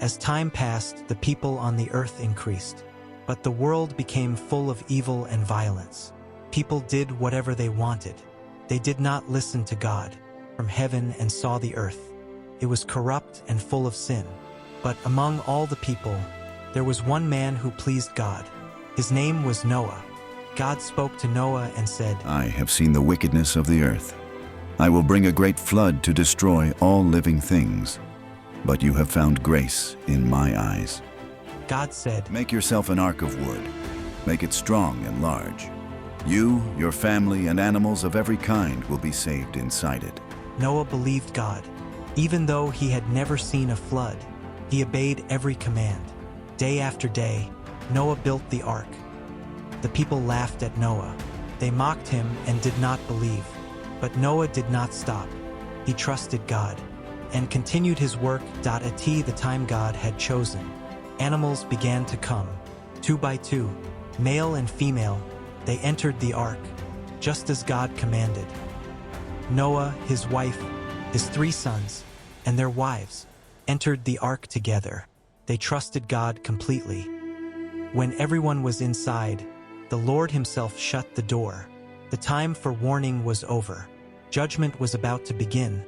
As time passed, the people on the earth increased. But the world became full of evil and violence. People did whatever they wanted. They did not listen to God from heaven and saw the earth. It was corrupt and full of sin. But among all the people, there was one man who pleased God. His name was Noah. God spoke to Noah and said, I have seen the wickedness of the earth. I will bring a great flood to destroy all living things. But you have found grace in my eyes. God said, Make yourself an ark of wood. Make it strong and large. You, your family, and animals of every kind will be saved inside it. Noah believed God. Even though he had never seen a flood, he obeyed every command. Day after day, Noah built the ark. The people laughed at Noah. They mocked him and did not believe. But Noah did not stop. He trusted God and continued his work at the time God had chosen. Animals began to come, 2 by 2, male and female. They entered the ark, just as God commanded. Noah, his wife, his 3 sons, and their wives entered the ark together. They trusted God completely. When everyone was inside, the Lord himself shut the door. The time for warning was over. Judgment was about to begin.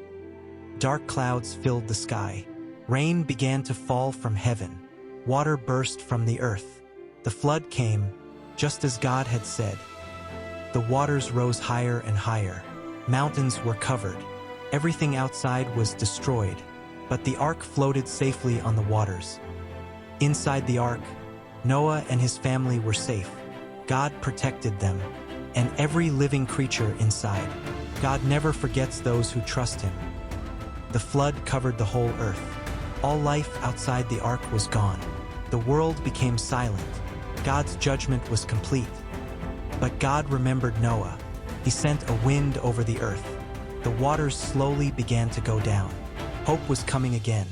Dark clouds filled the sky. Rain began to fall from heaven. Water burst from the earth. The flood came, just as God had said. The waters rose higher and higher. Mountains were covered. Everything outside was destroyed, but the ark floated safely on the waters. Inside the ark, Noah and his family were safe. God protected them, and every living creature inside. God never forgets those who trust him. The flood covered the whole earth. All life outside the ark was gone. The world became silent. God's judgment was complete. But God remembered Noah. He sent a wind over the earth. The waters slowly began to go down. Hope was coming again.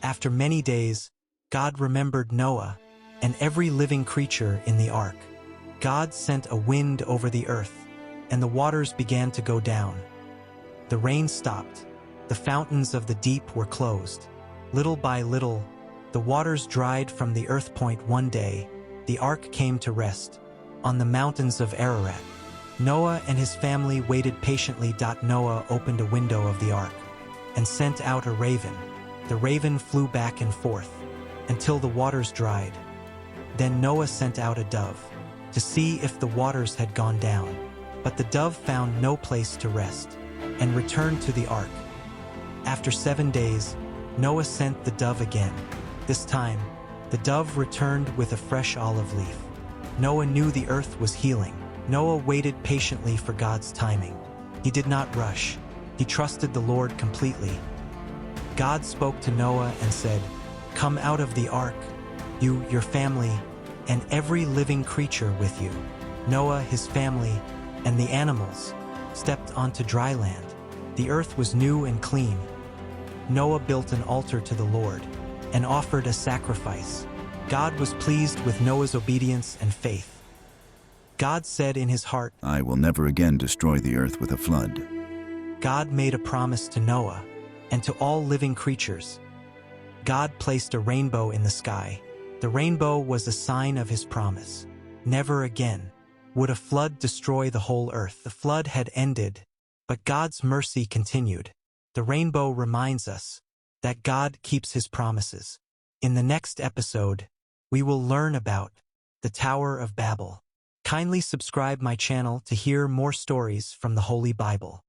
After many days, God remembered Noah and every living creature in the ark. God sent a wind over the earth, and the waters began to go down. The rain stopped. The fountains of the deep were closed. Little by little, the waters dried from the earth. One day, the ark came to rest on the mountains of Ararat. Noah and his family waited patiently. Noah opened a window of the ark and sent out a raven. The raven flew back and forth until the waters dried. Then Noah sent out a dove to see if the waters had gone down. But the dove found no place to rest and returned to the ark. After 7 days, Noah sent the dove again. This time, the dove returned with a fresh olive leaf. Noah knew the earth was healing. Noah waited patiently for God's timing. He did not rush. He trusted the Lord completely. God spoke to Noah and said, Come out of the ark, you, your family, and every living creature with you. Noah, his family, and the animals stepped onto dry land. The earth was new and clean. Noah built an altar to the Lord and offered a sacrifice. God was pleased with Noah's obedience and faith. God said in his heart, I will never again destroy the earth with a flood. God made a promise to Noah and to all living creatures. God placed a rainbow in the sky. The rainbow was a sign of his promise. Never again would a flood destroy the whole earth. The flood had ended, but God's mercy continued. The rainbow reminds us that God keeps his promises. In the next episode, we will learn about the Tower of Babel. Kindly subscribe my channel to hear more stories from the Holy Bible.